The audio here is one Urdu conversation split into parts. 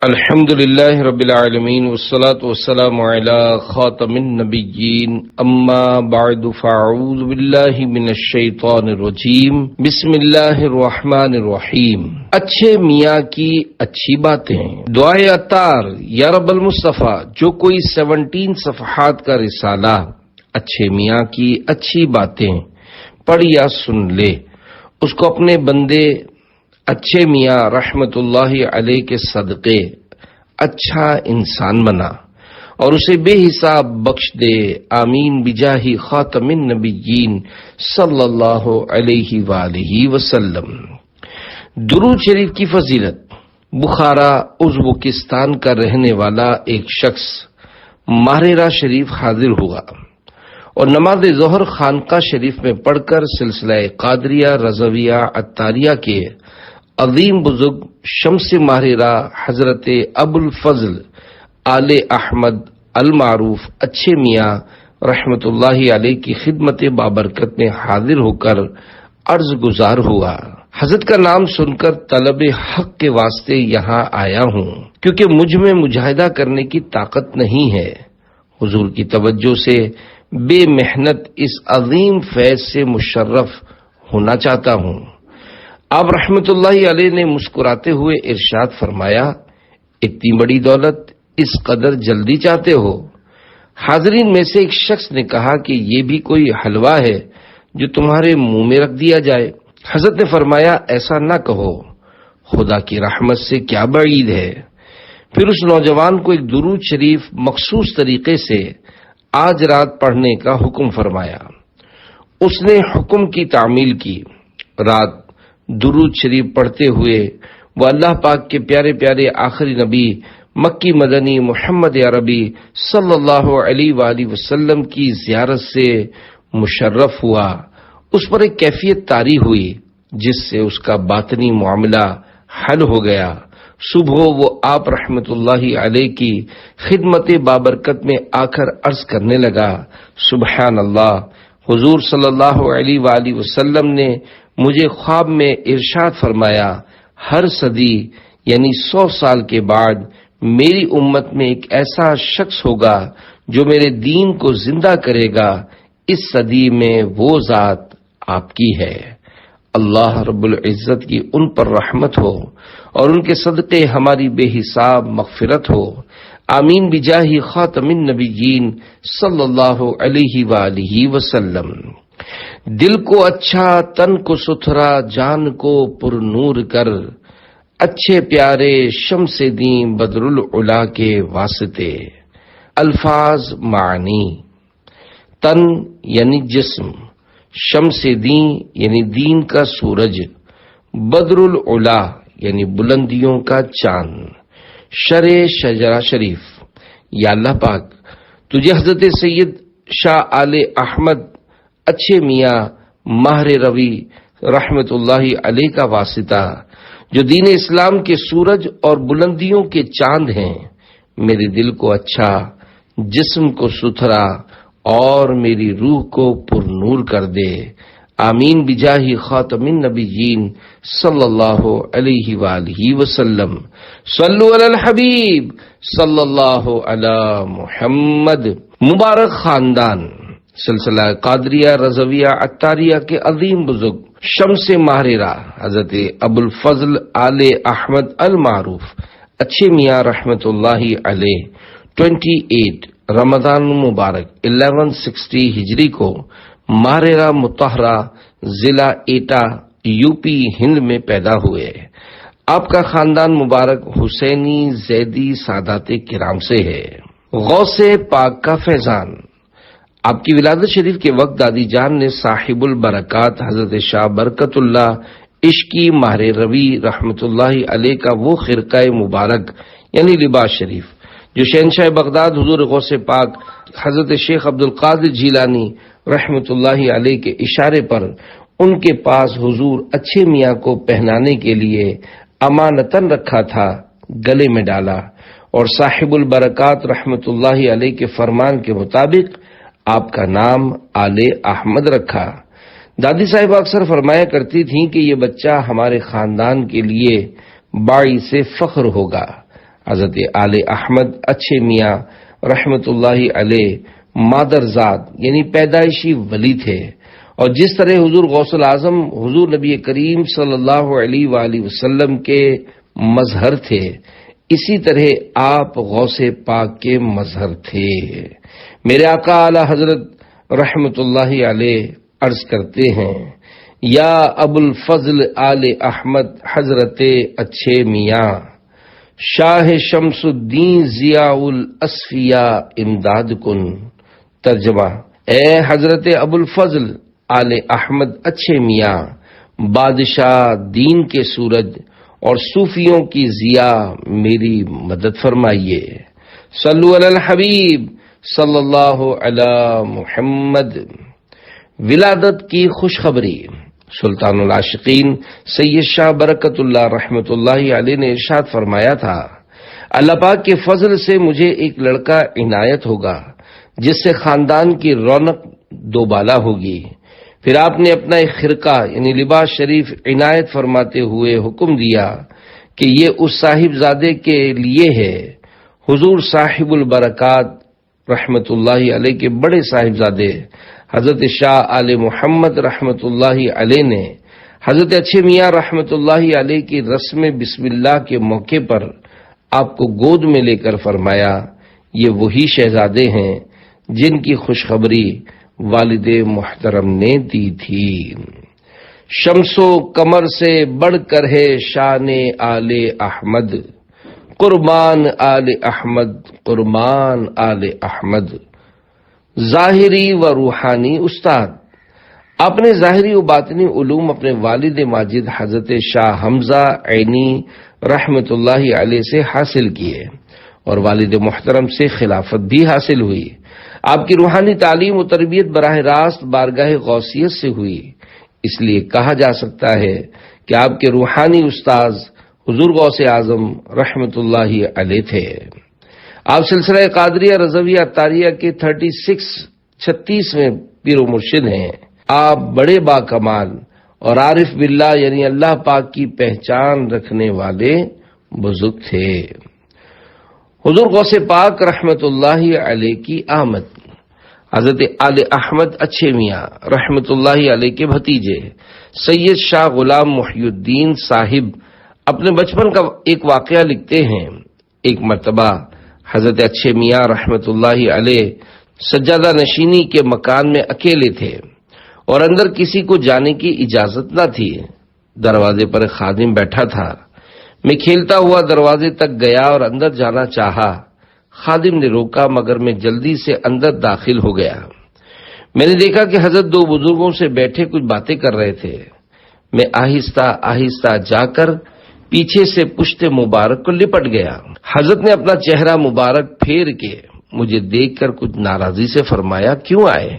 الحمد لله رب العالمين والصلاة والسلام على خاتم النبيين أما بعد فأعوذ بالله من الشيطان الرجيم بسم الله الرحمن الرحیم۔ اچھے میاں کی اچھی باتیں، دعائے عطار یا رب المصطفیٰ۔ جو کوئی 17 صفحات کا رسالہ اچھے میاں کی اچھی باتیں پڑھ یا سن لے، اس کو اپنے بندے اچھے میاں رحمت اللہ علیہ کے صدقے اچھا انسان بنا اور اسے بے حساب بخش دے، آمین بجاہ خاتم النبیین صلی اللہ علیہ وآلہ وسلم۔ درود شریف کی فضیلت۔ بخارا ازبکستان کا رہنے والا ایک شخص ماہرہ شریف حاضر ہوا اور نماز ظہر خانقاہ شریف میں پڑھ کر سلسلہ قادریہ رضویہ عطاریہ کے عظیم بزرگ شمس ماہرہ حضرت ابو الفضل آل احمد المعروف اچھے میاں رحمت اللہ علیہ کی خدمت بابرکت میں حاضر ہو کر عرض گزار ہوا۔ حضرت کا نام سن کر طلب حق کے واسطے یہاں آیا ہوں، کیونکہ مجھ میں مجاہدہ کرنے کی طاقت نہیں ہے۔ حضور کی توجہ سے بے محنت اس عظیم فیض سے مشرف ہونا چاہتا ہوں۔ آپ رحمت اللہ علیہ نے مسکراتے ہوئے ارشاد فرمایا، اتنی بڑی دولت اس قدر جلدی چاہتے ہو؟ حاضرین میں سے ایک شخص نے کہا کہ یہ بھی کوئی حلوہ ہے جو تمہارے منہ میں رکھ دیا جائے؟ حضرت نے فرمایا، ایسا نہ کہو، خدا کی رحمت سے کیا بعید ہے۔ پھر اس نوجوان کو ایک درود شریف مخصوص طریقے سے آج رات پڑھنے کا حکم فرمایا۔ اس نے حکم کی تعمیل کی۔ رات درود شریف پڑھتے ہوئے وہ اللہ پاک کے پیارے پیارے آخری نبی مکی مدنی محمد عربی صلی اللہ علیہ وآلہ وسلم کی زیارت سے مشرف ہوا۔ اس پر ایک کیفیت طاری ہوئی جس سے اس کا باطنی معاملہ حل ہو گیا۔ صبح وہ آپ رحمت اللہ علیہ کی خدمت بابرکت میں آ کر عرض کرنے لگا، سبحان اللہ، حضور صلی اللہ علیہ وآلہ وسلم نے مجھے خواب میں ارشاد فرمایا، ہر صدی یعنی 100 سال کے بعد میری امت میں ایک ایسا شخص ہوگا جو میرے دین کو زندہ کرے گا، اس صدی میں وہ ذات آپ کی ہے۔ اللہ رب العزت کی ان پر رحمت ہو اور ان کے صدقے ہماری بے حساب مغفرت ہو، آمین بجاہ خاتم النبیین صلی اللہ علیہ وآلہ وسلم۔ دل کو اچھا، تن کو ستھرا، جان کو پر نور کر، اچھے پیارے شمس دین بدر العلا کے واسطے۔ الفاظ معنی: تن یعنی جسم، شمس دین یعنی دین کا سورج، بدر العلا یعنی بلندیوں کا چاند، شجرہ شریف۔ یا اللہ پاک، تجھے حضرت سید شاہ آل احمد اچھے میاں ماہر روی رحمت اللہ علیہ کا واسطہ، جو دین اسلام کے سورج اور بلندیوں کے چاند ہیں، میرے دل کو اچھا، جسم کو ستھرا اور میری روح کو پر نور کر دے، آمین بجاہ خاتم النبیین صلی اللہ علیہ وآلہ وسلم۔ صلو علی الحبیب صلی اللہ علی محمد۔ مبارک خاندان سلسلہ قادریہ رضویہ عطاریہ کے عظیم بزرگ شمس ماہرہ حضرت ابو الفضل آل احمد المعروف اچھے میاں رحمت اللہ علیہ 28 رمضان مبارک 1160 ہجری کو ماہرہ مطہرہ ضلع ایٹا یوپی ہند میں پیدا ہوئے۔ آپ کا خاندان مبارک حسینی زیدی سادات کرام سے ہے۔ غوث پاک کا فیضان۔ آپ کی ولادت شریف کے وقت دادی جان نے صاحب البرکات حضرت شاہ برکت اللہ عشقی ماہر روی رحمت اللہ علیہ کا وہ خرقہ مبارک یعنی لباس شریف جو شہنشاہ بغداد حضور غوث پاک حضرت شیخ عبد القادر جیلانی رحمت اللہ علیہ کے اشارے پر ان کے پاس حضور اچھے میاں کو پہنانے کے لیے امانتاً رکھا تھا، گلے میں ڈالا اور صاحب البرکات رحمت اللہ علیہ کے فرمان کے مطابق آپ کا نام آل احمد رکھا۔ دادی صاحب اکثر فرمایا کرتی تھیں کہ یہ بچہ ہمارے خاندان کے لیے باعث فخر ہوگا۔ حضرت آل احمد اچھے میاں رحمت اللہ علیہ مادرزاد یعنی پیدائشی ولی تھے، اور جس طرح حضور غوث الاعظم حضور نبی کریم صلی اللہ علیہ وآلہ وسلم کے مظہر تھے، اسی طرح آپ غوث پاک کے مظہر تھے۔ میرے آقا اعلی حضرت رحمت اللہ علیہ عرض کرتے ہیں، یا ابو الفضل آل احمد حضرت اچھے میاں، شاہ شمس الدین ضیاء الاصفیاء امداد کن۔ ترجمہ: اے حضرت ابو الفضل آل احمد اچھے میاں، بادشاہ دین کے سورج اور صوفیوں کی ضیاء، میری مدد فرمائیے۔ صلو علی الحبیب صلی اللہ علی محمد۔ ولادت کی خوشخبری۔ سلطان العاشقین سید شاہ برکت اللہ رحمت اللہ علیہ نے ارشاد فرمایا تھا، اللہ پاک کے فضل سے مجھے ایک لڑکا عنایت ہوگا جس سے خاندان کی رونق دوبالا ہوگی۔ پھر آپ نے اپنا ایک خرقہ یعنی لباس شریف عنایت فرماتے ہوئے حکم دیا کہ یہ اس صاحبزادے کے لیے ہے۔ حضور صاحب البرکات رحمت اللہ علیہ کے بڑے صاحبزادے حضرت شاہ آل محمد رحمت اللہ علیہ نے حضرت اچھے میاں رحمت اللہ علیہ کی رسم بسم اللہ کے موقع پر آپ کو گود میں لے کر فرمایا، یہ وہی شہزادے ہیں جن کی خوشخبری والد محترم نے دی تھی۔ شمس و قمر سے بڑھ کر ہے شان آل احمد، قربان آل احمد قربان آل احمد۔ ظاہری و روحانی استاد۔ اپنے ظاہری و باطنی علوم اپنے والد ماجد حضرت شاہ حمزہ عینی رحمت اللہ علیہ سے حاصل کیے، اور والد محترم سے خلافت بھی حاصل ہوئی۔ آپ کی روحانی تعلیم و تربیت براہ راست بارگاہ غوثیت سے ہوئی، اس لیے کہا جا سکتا ہے کہ آپ کے روحانی استاذ حضور غوث اعظم رحمت اللہ علیہ تھے۔ آپ سلسلہ قادریہ رضویہ عطاریہ کے 36میں پیر و مرشد ہیں۔ آپ بڑے با کمال اور عارف باللہ یعنی اللہ پاک کی پہچان رکھنے والے بزرگ تھے۔ حضور غوث پاک رحمت اللہ علیہ کی آمد۔ حضرت آل احمد اچھے میاں رحمت اللہ علیہ کے بھتیجے سید شاہ غلام محی الدین صاحب اپنے بچپن کا ایک واقعہ لکھتے ہیں۔ ایک مرتبہ حضرت اچھے میاں رحمت اللہ علیہ سجادہ نشینی کے مکان میں اکیلے تھے اور اندر کسی کو جانے کی اجازت نہ تھی۔ دروازے پر ایک خادم بیٹھا تھا۔ میں کھیلتا ہوا دروازے تک گیا اور اندر جانا چاہا۔ خادم نے روکا مگر میں جلدی سے اندر داخل ہو گیا۔ میں نے دیکھا کہ حضرت دو بزرگوں سے بیٹھے کچھ باتیں کر رہے تھے۔ میں آہستہ آہستہ جا کر پیچھے سے پشت مبارک کو لپٹ گیا۔ حضرت نے اپنا چہرہ مبارک پھیر کے مجھے دیکھ کر کچھ ناراضی سے فرمایا، کیوں آئے؟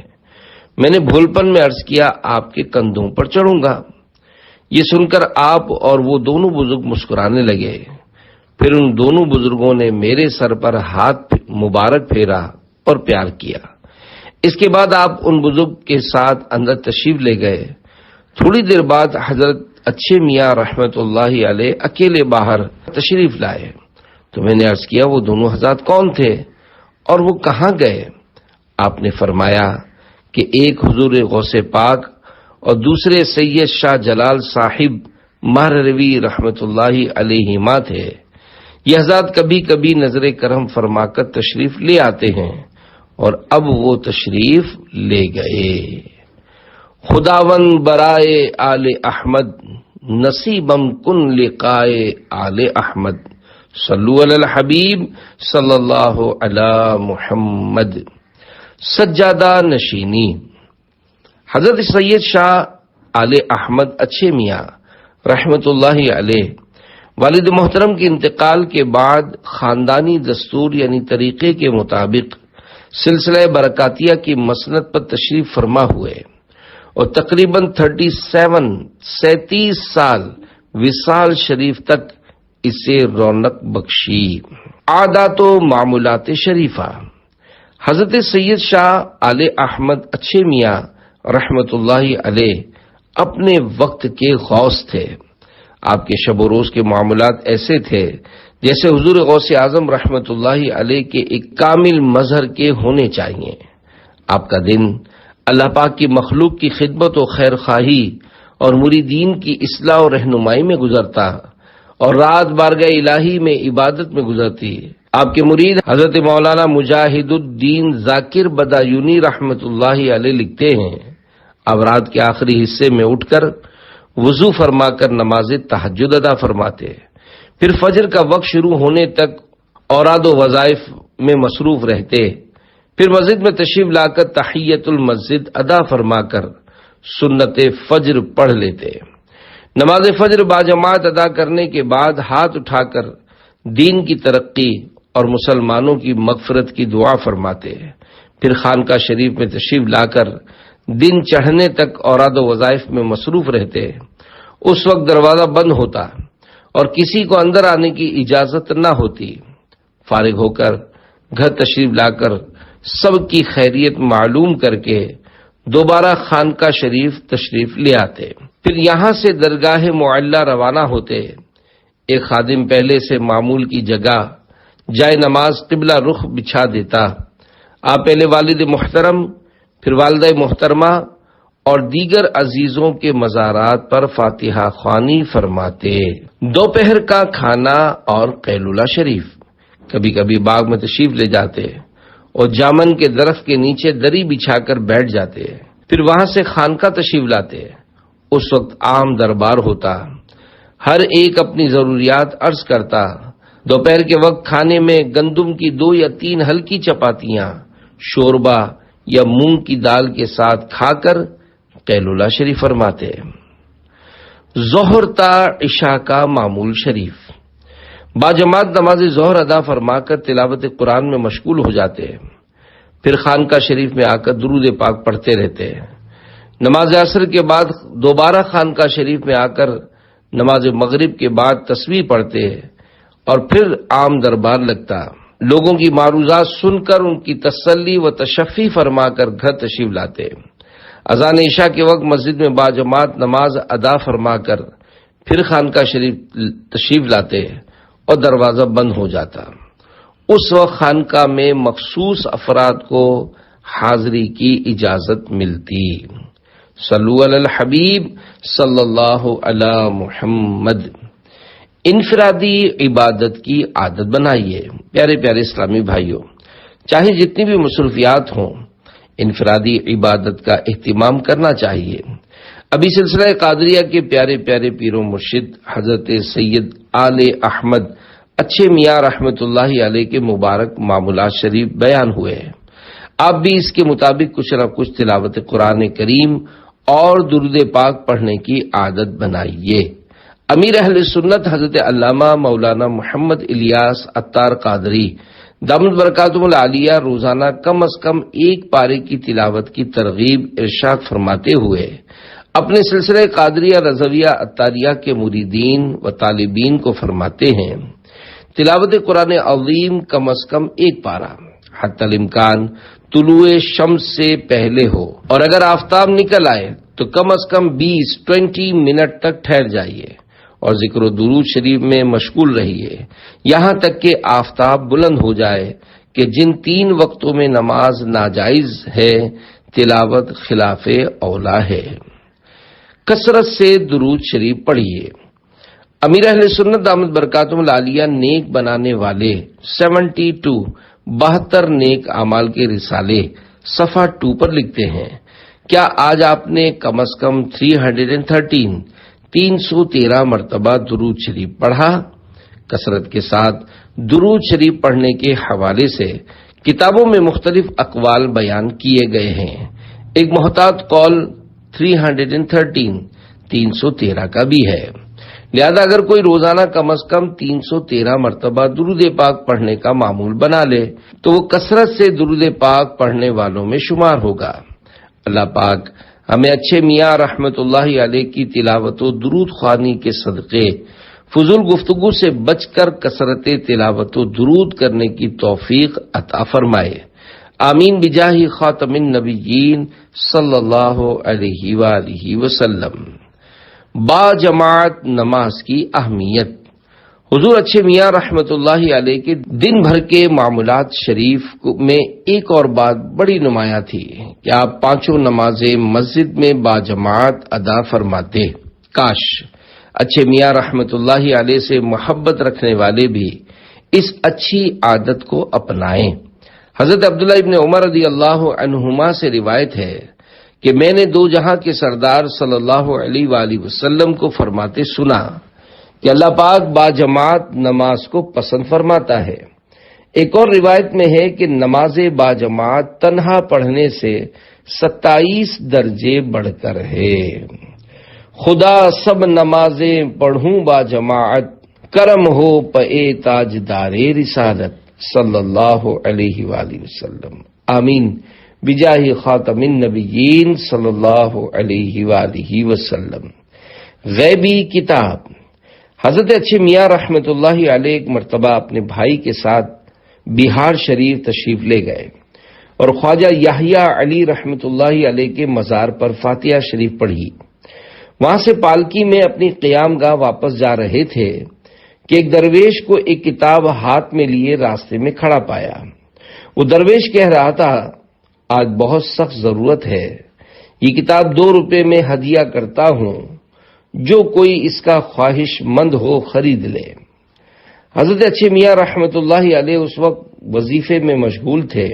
میں نے بھولپن میں عرض کیا، آپ کے کندھوں پر چڑھوں گا۔ یہ سن کر آپ اور وہ دونوں بزرگ مسکرانے لگے۔ پھر ان دونوں بزرگوں نے میرے سر پر ہاتھ مبارک پھیرا اور پیار کیا۔ اس کے بعد آپ ان بزرگ کے ساتھ اندر تشریف لے گئے۔ تھوڑی دیر بعد حضرت اچھے میاں رحمت اللہ علیہ اکیلے باہر تشریف لائے تو میں نے عرض کیا، وہ دونوں حضرات کون تھے اور وہ کہاں گئے؟ آپ نے فرمایا کہ ایک حضور غوث پاک اور دوسرے سید شاہ جلال صاحب مہروی رحمت اللہ علیہما تھے۔ یہ حضرات کبھی کبھی نظر کرم فرما کر تشریف لے آتے ہیں اور اب وہ تشریف لے گئے۔ خداوند برائے آل احمد نصیبم کن لقائے آل احمد، صلو علی الحبیب صلی اللہ علی محمد۔ سجادہ نشینی۔ حضرت سید شاہ آل احمد اچھے میاں رحمت اللہ علیہ والد محترم کے انتقال کے بعد خاندانی دستور یعنی طریقے کے مطابق سلسلہ برکاتیہ کی مسند پر تشریف فرما ہوئے اور تقریباً 37 سال وصال شریف تک اسے رونق بخشی۔ عادات و معمولات شریفہ۔ حضرت سید شاہ آل احمد اچھے میاں رحمت اللہ علیہ اپنے وقت کے غوث تھے۔ آپ کے شب و روز کے معاملات ایسے تھے جیسے حضور غوث اعظم رحمت اللہ علیہ کے ایک کامل مظہر کے ہونے چاہیے۔ آپ کا دن اللہ پاک کی مخلوق کی خدمت و خیر خواہی اور مریدین کی اصلاح و رہنمائی میں گزرتا اور رات بارگاہ الہی میں عبادت میں گزرتی۔ آپ کے مرید حضرت مولانا مجاہد الدین ذاکر بدایونی رحمت اللہ علیہ لکھتے ہیں، اب رات کے آخری حصے میں اٹھ کر وضو فرما کر نماز تہجد ادا فرماتے، پھر فجر کا وقت شروع ہونے تک اوراد و وظائف میں مصروف رہتے، پھر مسجد میں تشریف لا کر تحیت المسجد ادا فرما کر سنت فجر پڑھ لیتے۔ نماز فجر باجماعت ادا کرنے کے بعد ہاتھ اٹھا کر دین کی ترقی اور مسلمانوں کی مغفرت کی دعا فرماتے، پھر خانقاہ شریف میں تشریف لا کر دن چڑھنے تک اوراد و وظائف میں مصروف رہتے۔ اس وقت دروازہ بند ہوتا اور کسی کو اندر آنے کی اجازت نہ ہوتی۔ فارغ ہو کر گھر تشریف لا کر سب کی خیریت معلوم کر کے دوبارہ خانقاہ شریف تشریف لے آتے، پھر یہاں سے درگاہ معلیٰ روانہ ہوتے۔ ایک خادم پہلے سے معمول کی جگہ جائے نماز قبلہ رخ بچھا دیتا۔ آپ پہلے والد محترم، پھر والدہ محترمہ اور دیگر عزیزوں کے مزارات پر فاتحہ خوانی فرماتے۔ دوپہر کا کھانا اور قیلولہ شریف، کبھی کبھی باغ میں تشریف لے جاتے اور جامن کے درخت کے نیچے دری بچھا کر بیٹھ جاتے، پھر وہاں سے خانقاہ تشریف لاتے۔ اس وقت عام دربار ہوتا، ہر ایک اپنی ضروریات عرض کرتا۔ دوپہر کے وقت کھانے میں گندم کی 2 یا 3 ہلکی چپاتیاں شوربہ یا مونگ کی دال کے ساتھ کھا کر قیلولہ شریف فرماتے۔ ظہر تا عشاء کا معمول شریف، باجماعت نماز ظہر ادا فرما کر تلاوت قرآن میں مشغول ہو جاتے، پھر خانقاہ شریف میں آ کر درود پاک پڑھتے رہتے۔ نماز عصر کے بعد دوبارہ خانقاہ شریف میں آ کر نماز مغرب کے بعد تسبیح پڑھتے اور پھر عام دربار لگتا۔ لوگوں کی معروضات سن کر ان کی تسلی و تشفی فرما کر گھر تشریف لاتے۔ اذان عشاء کے وقت مسجد میں باجماعت نماز ادا فرما کر پھر خانقاہ شریف تشریف لاتے اور دروازہ بند ہو جاتا۔ اس وقت خانقاہ میں مخصوص افراد کو حاضری کی اجازت ملتی۔ صلو علی الحبیب صلی اللہ علی محمد۔ انفرادی عبادت کی عادت بنائیے۔ پیارے پیارے اسلامی بھائیوں، چاہے جتنی بھی مصروفیات ہوں، انفرادی عبادت کا اہتمام کرنا چاہیے۔ ابھی سلسلہ قادریہ کے پیارے پیارے پیر و مرشد حضرت سید آل احمد اچھے میاں رحمت اللہ علیہ کے مبارک معمولات شریف بیان ہوئے ہیں۔ آپ بھی اس کے مطابق کچھ نہ کچھ تلاوت قرآن کریم اور درود پاک پڑھنے کی عادت بنائیے۔ امیر اہل سنت حضرت علامہ مولانا محمد الیاس عطار قادری دامت برکاتہم العالیہ روزانہ کم از کم 1 پارے کی تلاوت کی ترغیب ارشاد فرماتے ہوئے اپنے سلسلہ قادریہ رضویہ عطاریہ کے مریدین و طالبین کو فرماتے ہیں، تلاوت قرآن عظیم کم از کم 1 پارہ، حتی الامکان طلوع شمس سے پہلے ہو، اور اگر آفتاب نکل آئے تو کم از کم 20 منٹ تک ٹھہر جائیے اور ذکر و درود شریف میں مشغول رہیے یہاں تک کہ آفتاب بلند ہو جائے، کہ جن 3 وقتوں میں نماز ناجائز ہے تلاوت خلاف اولا ہے۔ کثرت سے درود شریف پڑھیے۔ امیر اہل سنت دامت برکاتہم العالیہ نیک بنانے والے 72 نیک اعمال کے رسالے صفحہ 2 پر لکھتے ہیں، کیا آج آپ نے کم از کم 313 مرتبہ درود شریف پڑھا؟ کثرت کے ساتھ درود شریف پڑھنے کے حوالے سے کتابوں میں مختلف اقوال بیان کیے گئے ہیں۔ ایک محتاط قول 313 کا بھی ہے، لہذا اگر کوئی روزانہ کم از کم 313 مرتبہ درود پاک پڑھنے کا معمول بنا لے تو وہ کثرت سے درود پاک پڑھنے والوں میں شمار ہوگا۔ اللہ پاک ہمیں اچھے میاں رحمت اللہ علیہ کی تلاوت و درود خوانی کے صدقے فضول گفتگو سے بچ کر کثرت تلاوت و درود کرنے کی توفیق عطا فرمائے، آمین بجاہ خاتم النبیین صلی اللہ علیہ وآلہ وسلم۔ با جماعت نماز کی اہمیت۔ حضور اچھے میاں رحمت اللہ علیہ کے دن بھر کے معمولات شریف میں ایک اور بات بڑی نمایاں تھی کہ آپ پانچوں نمازیں مسجد میں باجماعت ادا فرماتے۔ کاش اچھے میاں رحمت اللہ علیہ سے محبت رکھنے والے بھی اس اچھی عادت کو اپنائیں۔ حضرت عبداللہ ابن عمر رضی اللہ عنہما سے روایت ہے کہ میں نے دو جہاں کے سردار صلی اللہ علیہ وآلہ وسلم کو فرماتے سنا کہ اللہ پاک باجماعت نماز کو پسند فرماتا ہے۔ ایک اور روایت میں ہے کہ نماز باجماعت تنہا پڑھنے سے 27 درجے بڑھ کر ہے۔ خدا سب نمازیں پڑھوں باجماعت، کرم ہو پے تاجدار رسالت صلی اللہ علیہ وآلہ وسلم، آمین بجاہ خاتم النبیین صلی اللہ علیہ وآلہ وسلم۔ غیبی کتاب۔ حضرت اچھے میاں رحمت اللہ علیہ ایک مرتبہ اپنے بھائی کے ساتھ بہار شریف تشریف لے گئے اور خواجہ یحییٰ علی رحمت اللہ علیہ کے مزار پر فاتحہ شریف پڑھی۔ وہاں سے پالکی میں اپنی قیام گاہ واپس جا رہے تھے کہ ایک درویش کو ایک کتاب ہاتھ میں لیے راستے میں کھڑا پایا۔ وہ درویش کہہ رہا تھا، آج بہت سخت ضرورت ہے، یہ کتاب 2 روپے میں ہدیہ کرتا ہوں، جو کوئی اس کا خواہش مند ہو خرید لے۔ حضرت اچھے میاں رحمت اللہ علیہ اس وقت وظیفے میں مشغول تھے۔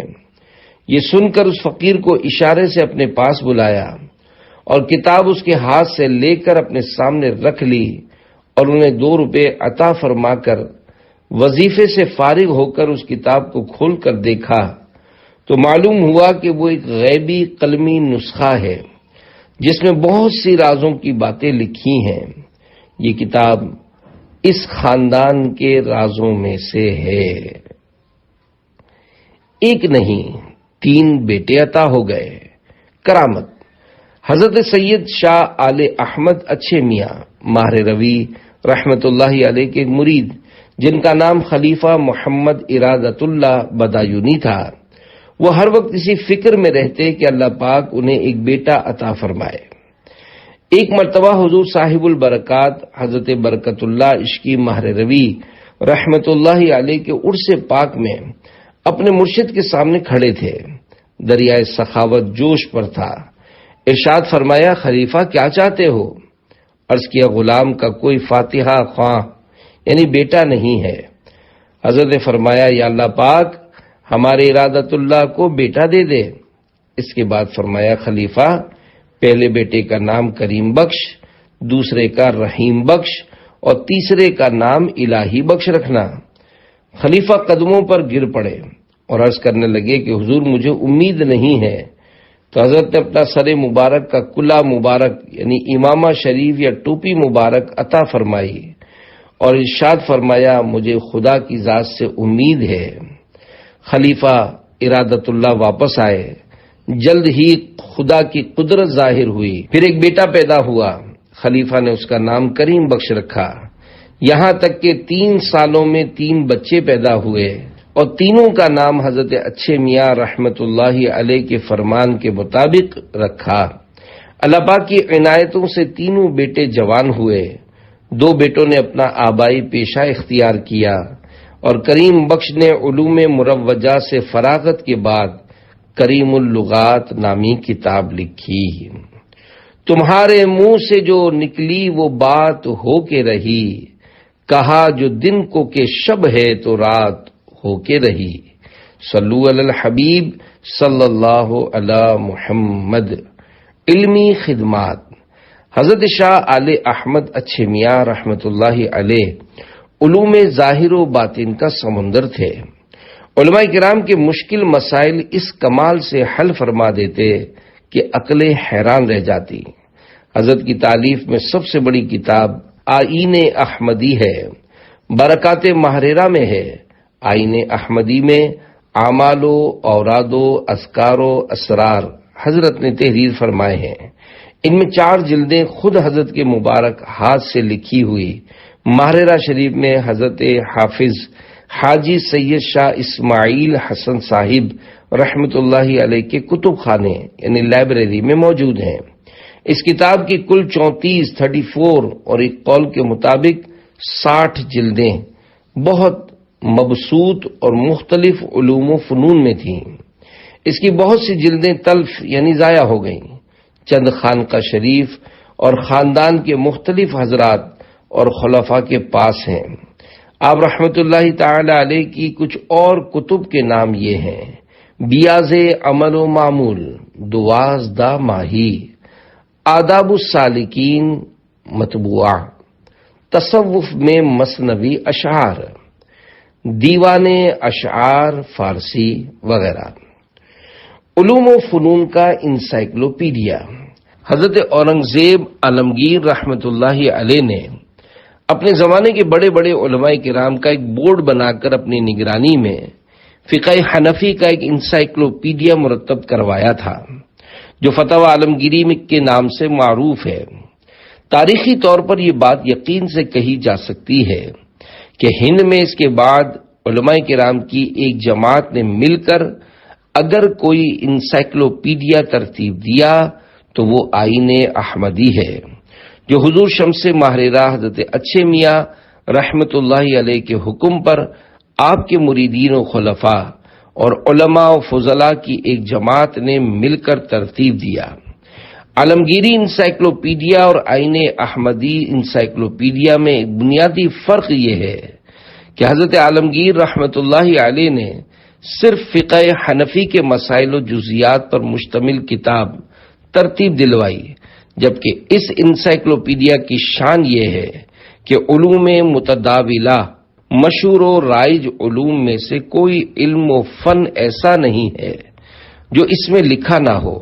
یہ سن کر اس فقیر کو اشارے سے اپنے پاس بلایا اور کتاب اس کے ہاتھ سے لے کر اپنے سامنے رکھ لی اور انہیں 2 روپے عطا فرما کر وظیفے سے فارغ ہو کر اس کتاب کو کھول کر دیکھا تو معلوم ہوا کہ وہ ایک غیبی قلمی نسخہ ہے جس میں بہت سی رازوں کی باتیں لکھی ہیں۔ یہ کتاب اس خاندان کے رازوں میں سے ہے۔ ایک نہیں 3 بیٹے عطا ہو گئے۔ کرامت۔ حضرت سید شاہ آل احمد اچھے میاں ماہر روی رحمت اللہ علیہ کے ایک مرید جن کا نام خلیفہ محمد ارادت اللہ بدایونی تھا، وہ ہر وقت اسی فکر میں رہتے کہ اللہ پاک انہیں ایک بیٹا عطا فرمائے۔ ایک مرتبہ حضور صاحب البرکات حضرت برکت اللہ عشقی ماہر روی رحمت اللہ علیہ کے عرس پاک میں اپنے مرشد کے سامنے کھڑے تھے۔ دریائے سخاوت جوش پر تھا۔ ارشاد فرمایا، خلیفہ کیا چاہتے ہو؟ عرض کیا، غلام کا کوئی فاتحہ خواں یعنی بیٹا نہیں ہے۔ حضرت نے فرمایا، یا اللہ پاک ہمارے ارادت اللہ کو بیٹا دے دے۔ اس کے بعد فرمایا، خلیفہ پہلے بیٹے کا نام کریم بخش، دوسرے کا رحیم بخش اور تیسرے کا نام الہی بخش رکھنا۔ خلیفہ قدموں پر گر پڑے اور عرض کرنے لگے کہ حضور مجھے امید نہیں ہے۔ تو حضرت نے اپنا سر مبارک کا کلا مبارک یعنی امامہ شریف یا ٹوپی مبارک عطا فرمائی اور ارشاد فرمایا، مجھے خدا کی ذات سے امید ہے۔ خلیفہ ارادت اللہ واپس آئے۔ جلد ہی خدا کی قدرت ظاہر ہوئی۔ پھر ایک بیٹا پیدا ہوا۔ خلیفہ نے اس کا نام کریم بخش رکھا، یہاں تک کہ 3 سالوں میں 3 بچے پیدا ہوئے اور تینوں کا نام حضرت اچھے میاں رحمت اللہ علیہ کے فرمان کے مطابق رکھا۔ اللہ پاک کی عنایتوں سے تینوں بیٹے جوان ہوئے۔ 2 بیٹوں نے اپنا آبائی پیشہ اختیار کیا اور کریم بخش نے علوم مروجہ سے فراغت کے بعد کریم اللغات نامی کتاب لکھی۔ تمہارے منہ سے جو نکلی وہ بات ہو کے رہی، کہا جو دن کو کہ شب ہے تو رات ہو کے رہی۔ صلو علی الحبیب صلی اللہ علی محمد۔ علمی خدمات۔ حضرت شاہ آل احمد اچھے میاں رحمت اللہ علیہ علوم ظاہر و باطن کا سمندر تھے۔ علماء کرام کے مشکل مسائل اس کمال سے حل فرما دیتے کہ عقلیں حیران رہ جاتی۔ حضرت کی تالیف میں سب سے بڑی کتاب آئین احمدی ہے، برکات ماہرہ میں ہے۔ آئین احمدی میں اعمال و اوراد و اذکار و اسرار حضرت نے تحریر فرمائے ہیں۔ ان میں 4 جلدیں خود حضرت کے مبارک ہاتھ سے لکھی ہوئی۔ ماہرہ شریف میں حضرت حافظ حاجی سید شاہ اسماعیل حسن صاحب رحمت اللہ علیہ کے کتب خانے یعنی لائبریری میں موجود ہیں۔ اس کتاب کی کل 34 اور ایک قول کے مطابق 60 جلدیں بہت مبسوط اور مختلف علوم و فنون میں تھیں۔ اس کی بہت سی جلدیں تلف یعنی ضائع ہو گئیں۔ چند خانقاہ شریف اور خاندان کے مختلف حضرات اور خلفاء کے پاس ہیں۔ آپ رحمت اللہ تعالی علیہ کی کچھ اور کتب کے نام یہ ہیں: بیاض عمل و معمول، دواز دا ماہی، آداب السالکین مطبوعہ، تصوف میں مثنوی اشعار، دیوان اشعار فارسی وغیرہ۔ علوم و فنون کا انسائکلوپیڈیا۔ حضرت اورنگزیب عالمگیر رحمت اللہ علیہ نے اپنے زمانے کے بڑے بڑے علماء کرام کا ایک بورڈ بنا کر اپنی نگرانی میں فقہ حنفی کا ایک انسائکلوپیڈیا مرتب کروایا تھا، جو فتاوی عالمگیری کے نام سے معروف ہے۔ تاریخی طور پر یہ بات یقین سے کہی جا سکتی ہے کہ ہند میں اس کے بعد علماء کرام کی ایک جماعت نے مل کر اگر کوئی انسائکلوپیڈیا ترتیب دیا تو وہ آئین احمدی ہے، جو حضور شمس ماہر راہ حضرت اچھے میاں رحمت اللہ علیہ کے حکم پر آپ کے مریدین و خلفاء اور علماء و فضلاء کی ایک جماعت نے مل کر ترتیب دیا۔ عالمگیری انسائکلوپیڈیا اور آئین احمدی انسائکلوپیڈیا میں ایک بنیادی فرق یہ ہے کہ حضرت عالمگیر رحمت اللہ علیہ نے صرف فقہ حنفی کے مسائل و جزیات پر مشتمل کتاب ترتیب دلوائی، جبکہ اس انسائکلوپیڈیا کی شان یہ ہے کہ علوم متداولہ، مشہور و رائج علوم میں سے کوئی علم و فن ایسا نہیں ہے جو اس میں لکھا نہ ہو۔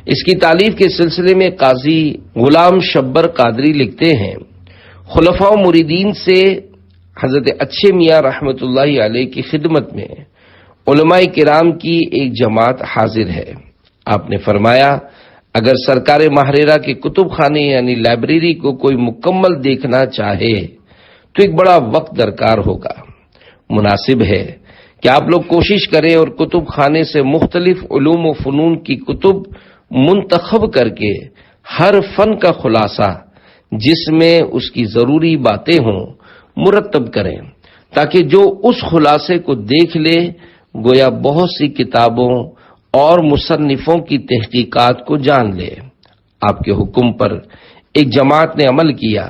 اس کی تالیف کے سلسلے میں قاضی غلام شبر قادری لکھتے ہیں، خلفاء و مریدین سے حضرت اچھے میاں رحمت اللہ علیہ کی خدمت میں علماء کرام کی ایک جماعت حاضر ہے۔ آپ نے فرمایا، اگر سرکار ماہرہ کے کتب خانے یعنی لائبریری کو کوئی مکمل دیکھنا چاہے تو ایک بڑا وقت درکار ہوگا۔ مناسب ہے کہ آپ لوگ کوشش کریں اور کتب خانے سے مختلف علوم و فنون کی کتب منتخب کر کے ہر فن کا خلاصہ جس میں اس کی ضروری باتیں ہوں مرتب کریں، تاکہ جو اس خلاصے کو دیکھ لے گویا بہت سی کتابوں اور مصنفوں کی تحقیقات کو جان لے۔ آپ کے حکم پر ایک جماعت نے عمل کیا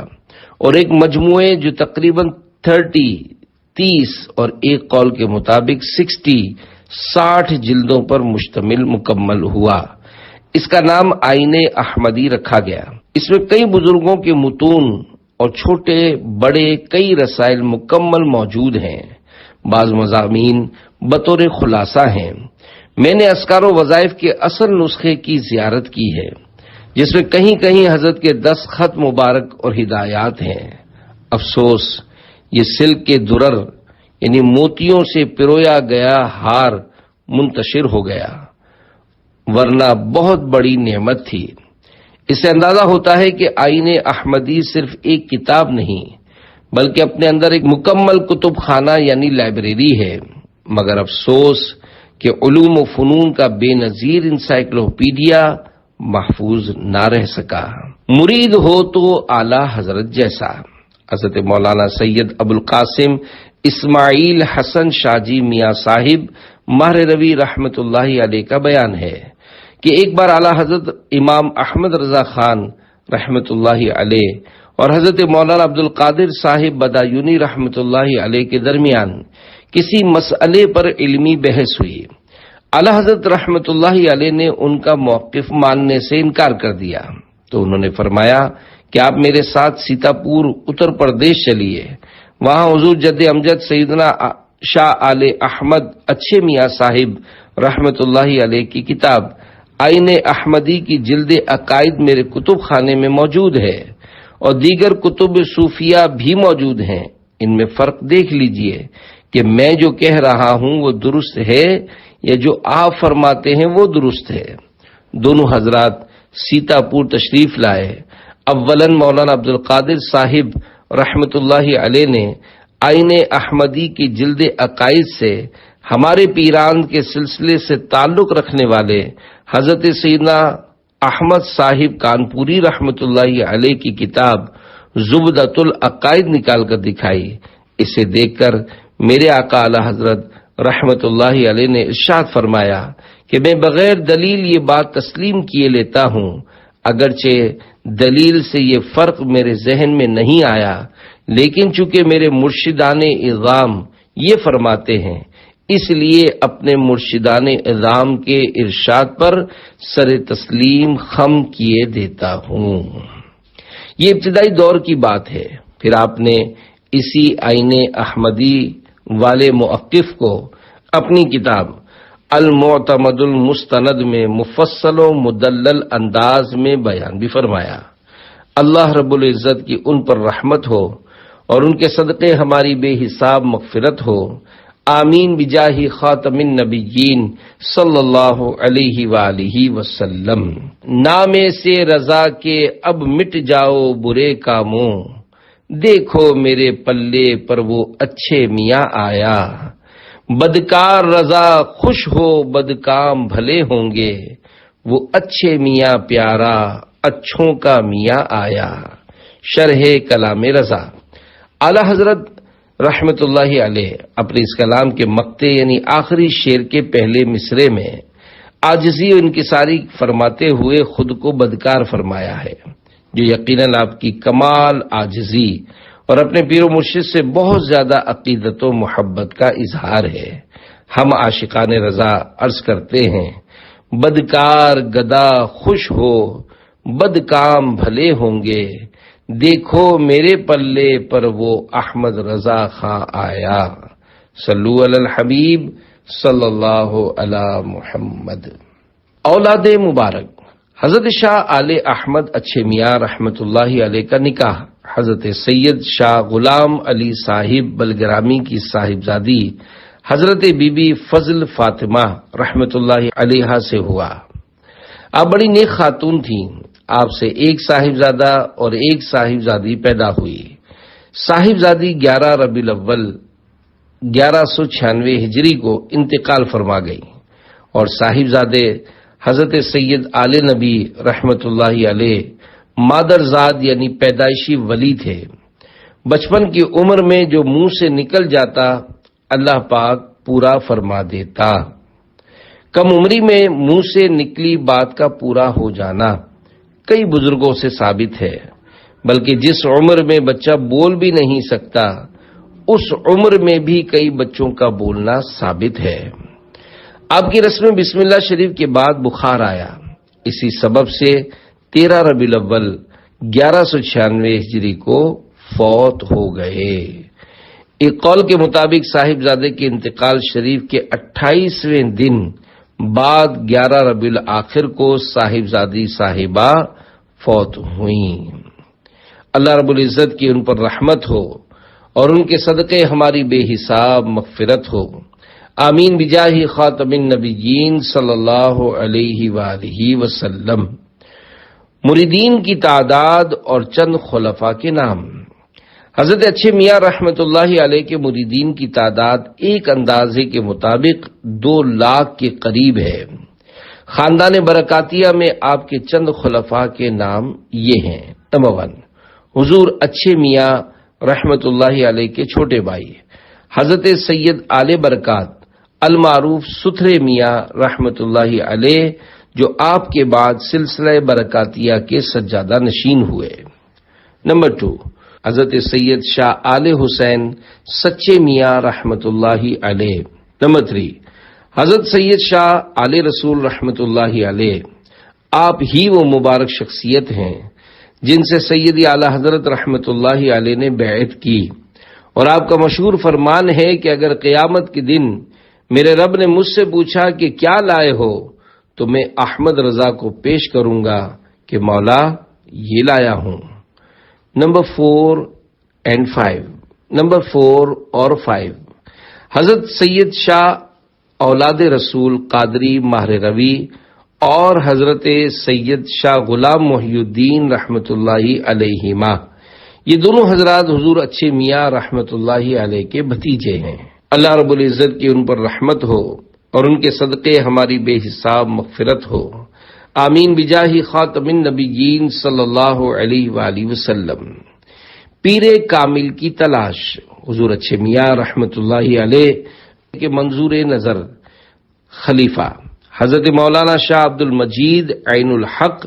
اور ایک مجموعے جو تقریباً 30 اور ایک قول کے مطابق 60 جلدوں پر مشتمل مکمل ہوا۔ اس کا نام آئین احمدی رکھا گیا۔ اس میں کئی بزرگوں کے متون اور چھوٹے بڑے کئی رسائل مکمل موجود ہیں۔ بعض مضامین بطور خلاصہ ہیں۔ میں نے اذکار و وظائف کے اصل نسخے کی زیارت کی ہے، جس میں کہیں کہیں حضرت کے 10 خط مبارک اور ہدایات ہیں۔ افسوس یہ سلک کے درر یعنی موتیوں سے پرویا گیا ہار منتشر ہو گیا، ورنہ بہت بڑی نعمت تھی۔ اس سے اندازہ ہوتا ہے کہ آئین احمدی صرف ایک کتاب نہیں بلکہ اپنے اندر ایک مکمل کتب خانہ یعنی لائبریری ہے، مگر افسوس کہ علوم و فنون کا بے نظیر انسائکلوپیڈیا محفوظ نہ رہ سکا۔ مرید ہو تو اعلیٰ حضرت جیسا۔ حضرت مولانا سید ابوالقاسم اسماعیل حسن شاہ جی میاں صاحب ماہر روی رحمت اللہ علیہ کا بیان ہے کہ ایک بار اعلیٰ حضرت امام احمد رضا خان رحمت اللہ علیہ اور حضرت مولانا عبدالقادر صاحب بدایونی رحمت اللہ علیہ کے درمیان کسی مسئلے پر علمی بحث ہوئی۔ اعلیٰ حضرت رحمت اللہ علیہ نے ان کا موقف ماننے سے انکار کر دیا، تو انہوں نے فرمایا کہ آپ میرے ساتھ سیتاپور اتر پردیش چلیے، وہاں حضور جد امجد سیدنا شاہ آل احمد اچھے میاں صاحب رحمت اللہ علیہ کی کتاب آئین احمدی کی جلد عقائد میرے کتب خانے میں موجود ہے اور دیگر کتب صوفیہ بھی موجود ہیں۔ ان میں فرق دیکھ لیجئے کہ میں جو کہہ رہا ہوں وہ درست ہے یا جو آپ فرماتے ہیں وہ درست ہے۔ دونوں حضرات سیتاپور تشریف لائے۔ اولاً مولانا عبدالقادر صاحب رحمت اللہ علیہ نے آئین احمدی کی جلد عقائد سے ہمارے پیران کے سلسلے سے تعلق رکھنے والے حضرت سیدنا احمد صاحب کانپوری رحمت اللہ علیہ کی کتاب زبدۃ العقائد نکال کر دکھائی۔ اسے دیکھ کر میرے آقا اعلی حضرت رحمت اللہ علیہ نے ارشاد فرمایا کہ میں بغیر دلیل یہ بات تسلیم کیے لیتا ہوں، اگرچہ دلیل سے یہ فرق میرے ذہن میں نہیں آیا، لیکن چونکہ میرے مرشدان اعظام یہ فرماتے ہیں، اس لیے اپنے مرشدان اعظام کے ارشاد پر سر تسلیم خم کیے دیتا ہوں۔ یہ ابتدائی دور کی بات ہے۔ پھر آپ نے اسی آئین احمدی والے موقف کو اپنی کتاب المعتمد المستند میں مفصل و مدلل انداز میں بیان بھی فرمایا۔ اللہ رب العزت کی ان پر رحمت ہو اور ان کے صدقے ہماری بے حساب مغفرت ہو، آمین بجاہ خاتم النبیین صلی اللہ علیہ وآلہ وسلم۔ نام سے رضا کے اب مٹ جاؤ برے کاموں، دیکھو میرے پلے پر وہ اچھے میاں آیا۔ بدکار رضا خوش ہو بدکام بھلے ہوں گے، وہ اچھے میاں پیارا اچھوں کا میاں آیا۔ شرح کلام رضا۔ اعلی حضرت رحمت اللہ علیہ اپنے اس کلام کے مقطع یعنی آخری شعر کے پہلے مصرے میں عاجزی و انکساری فرماتے ہوئے خود کو بدکار فرمایا ہے، جو یقیناً آپ کی کمال عاجزی اور اپنے پیر و مرشد سے بہت زیادہ عقیدت و محبت کا اظہار ہے۔ ہم عاشقان رضا عرض کرتے ہیں، بدکار گدا خوش ہو بدکام بھلے ہوں گے، دیکھو میرے پلے پر وہ احمد رضا خاں آیا۔ صلو علی الحبیب صلی اللہ علی محمد۔ اولاد مبارک۔ حضرت شاہ آل احمد اچھے میاں رحمت اللہ علیہ کا نکاح حضرت سید شاہ غلام علی صاحب بلگرامی کی صاحبزادی حضرت بی بی فضل فاطمہ رحمت اللہ علیہ سے ہوا۔ آپ بڑی نیک خاتون تھیں۔ آپ سے ایک صاحبزادہ اور ایک صاحبزادی پیدا ہوئی۔ صاحبزادی 11 ربیع الاول 1196 ہجری کو انتقال فرما گئی اور صاحبزادے حضرت سید آل نبی رحمت اللہ علیہ مادرزاد یعنی پیدائشی ولی تھے۔ بچپن کی عمر میں جو منہ سے نکل جاتا اللہ پاک پورا فرما دیتا۔ کم عمری میں منہ سے نکلی بات کا پورا ہو جانا کئی بزرگوں سے ثابت ہے، بلکہ جس عمر میں بچہ بول بھی نہیں سکتا اس عمر میں بھی کئی بچوں کا بولنا ثابت ہے۔ آپ کی رسم بسم اللہ شریف کے بعد بخار آیا، اسی سبب سے 13 ربیع الاول 1196 ہجری کو فوت ہو گئے۔ ایک قول کے مطابق صاحبزادے کے انتقال شریف کے 28ویں دن بعد 11 ربیع الاخر کو صاحبزادی صاحبہ فوت ہوئیں۔ اللہ رب العزت کی ان پر رحمت ہو اور ان کے صدقے ہماری بے حساب مغفرت ہو، آمین بجاہ خاتم النبیین صلی اللہ علیہ وآلہ وسلم۔ مریدین کی تعداد اور چند خلفاء کے نام۔ حضرت اچھے میاں رحمت اللہ علیہ کے مریدین کی تعداد ایک اندازے کے مطابق 2 لاکھ کے قریب ہے۔ خاندان برکاتیہ میں آپ کے چند خلفاء کے نام یہ ہیں۔ نمبر 1، حضور اچھے میاں رحمت اللہ علیہ کے چھوٹے بھائی حضرت سید آل برکات المعروف ستھرے میاں رحمت اللہ علیہ، جو آپ کے بعد سلسلہ برکاتیہ کے سجادہ نشین ہوئے۔ نمبر 2، حضرت سید شاہ آل حسین سچے میاں رحمت اللہ علیہ۔ نمبر 3، حضرت سید شاہ آل رسول رحمت اللہ علیہ۔ آپ ہی وہ مبارک شخصیت ہیں جن سے سیدی اعلی حضرت رحمت اللہ علیہ نے بیعت کی، اور آپ کا مشہور فرمان ہے کہ اگر قیامت کے دن میرے رب نے مجھ سے پوچھا کہ کیا لائے ہو تو میں احمد رضا کو پیش کروں گا کہ مولا یہ لایا ہوں۔ نمبر 4 اور 5، حضرت سید شاہ اولاد رسول قادری ماہر روی اور حضرت سید شاہ غلام محی الدین رحمت اللہ علیہما، یہ دونوں حضرات حضور اچھے میاں رحمت اللہ علیہ کے بھتیجے ہیں۔ اللہ رب العزت کی ان پر رحمت ہو اور ان کے صدقے ہماری بے حساب مغفرت ہو، آمین بجاہ خاتم النبیین صلی اللہ علیہ وآلہ وسلم۔ پیر کامل کی تلاش۔ حضور اچھے میاں رحمت اللہ علیہ کے منظور نظر خلیفہ حضرت مولانا شاہ عبد المجید عین الحق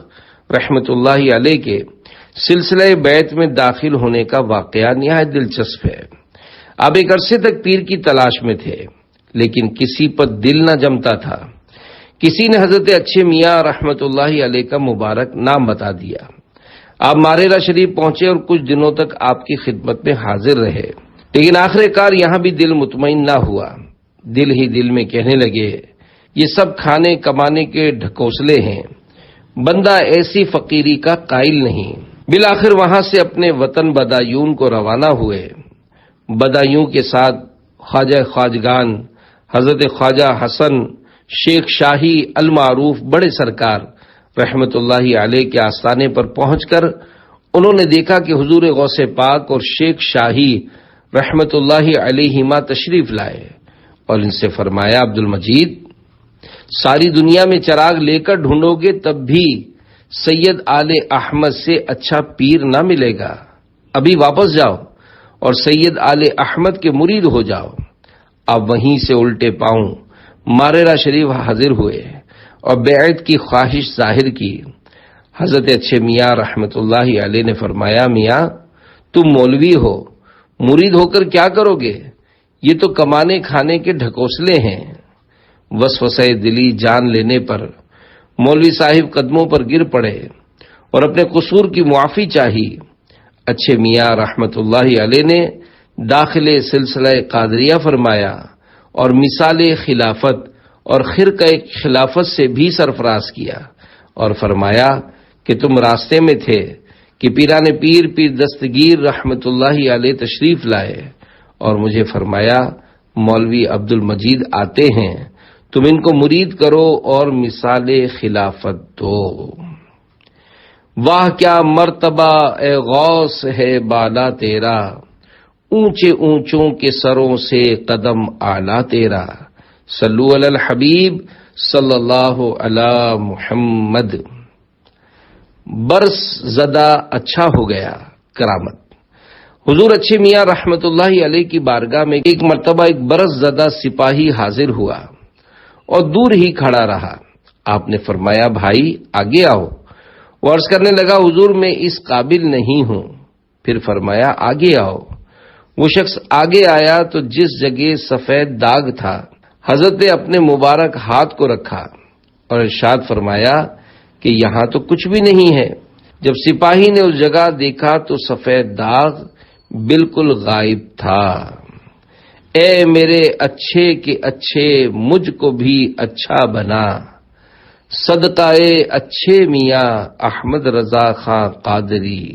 رحمت اللہ علیہ کے سلسلہ بیعت میں داخل ہونے کا واقعہ نہایت دلچسپ ہے۔ آپ ایک عرصے تک پیر کی تلاش میں تھے، لیکن کسی پر دل نہ جمتا تھا۔ کسی نے حضرت اچھے میاں رحمت اللہ علیہ کا مبارک نام بتا دیا۔ آپ ماریرا شریف پہنچے اور کچھ دنوں تک آپ کی خدمت میں حاضر رہے، لیکن آخر کار یہاں بھی دل مطمئن نہ ہوا۔ دل ہی دل میں کہنے لگے، یہ سب کھانے کمانے کے ڈھکوسلے ہیں، بندہ ایسی فقیری کا قائل نہیں۔ بالآخر وہاں سے اپنے وطن بدایون کو روانہ ہوئے۔ بدایوں کے ساتھ خواجہ خواجگان حضرت خواجہ حسن شیخ شاہی المعروف بڑے سرکار رحمت اللہ علیہ کے آستانے پر پہنچ کر انہوں نے دیکھا کہ حضور غوث پاک اور شیخ شاہی رحمت اللہ علیہما تشریف لائے اور ان سے فرمایا، عبد المجید، ساری دنیا میں چراغ لے کر ڈھونڈو گے تب بھی سید آل احمد سے اچھا پیر نہ ملے گا۔ ابھی واپس جاؤ اور سید آل احمد کے مرید ہو جاؤ۔ اب وہیں سے الٹے پاؤں ماریرا شریف حاضر ہوئے اور بیعت کی خواہش ظاہر کی۔ حضرت اچھے میاں رحمت اللہ علیہ نے فرمایا، میاں تم مولوی ہو، مرید ہو کر کیا کرو گے؟ یہ تو کمانے کھانے کے ڈھکوسلے ہیں۔ وسوسہ دلی جان لینے پر مولوی صاحب قدموں پر گر پڑے اور اپنے قصور کی معافی چاہی۔ اچھے میاں رحمت اللہ علیہ نے داخل سلسلہ قادریہ فرمایا اور مثال خلافت اور خرقہ خلافت سے بھی سرفراز کیا اور فرمایا کہ تم راستے میں تھے کہ پیران پیر دستگیر رحمت اللہ علیہ تشریف لائے اور مجھے فرمایا، مولوی عبد المجید آتے ہیں، تم ان کو مرید کرو اور مثال خلافت دو۔ واہ کیا مرتبہ اے غوث ہے بالا تیرا، اونچے اونچوں کے سروں سے قدم اعلیٰ تیرا، صلو علی الحبیب صلی اللہ علی محمد۔ برس زدہ اچھا ہو گیا کرامت۔ حضور اچھے میاں رحمت اللہ علیہ کی بارگاہ میں ایک مرتبہ ایک برس زدہ سپاہی حاضر ہوا اور دور ہی کھڑا رہا۔ آپ نے فرمایا، بھائی آگے آؤ۔ وہ عرض کرنے لگا، حضور میں اس قابل نہیں ہوں۔ پھر فرمایا، آگے آؤ۔ وہ شخص آگے آیا تو جس جگہ سفید داغ تھا حضرت نے اپنے مبارک ہاتھ کو رکھا اور ارشاد فرمایا کہ یہاں تو کچھ بھی نہیں ہے۔ جب سپاہی نے اس جگہ دیکھا تو سفید داغ بالکل غائب تھا۔ اے میرے اچھے کے اچھے، مجھ کو بھی اچھا بنا، صدقہ اچھے میاں احمد رضا خان قادری،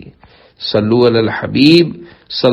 صلو علی الحبیب صلی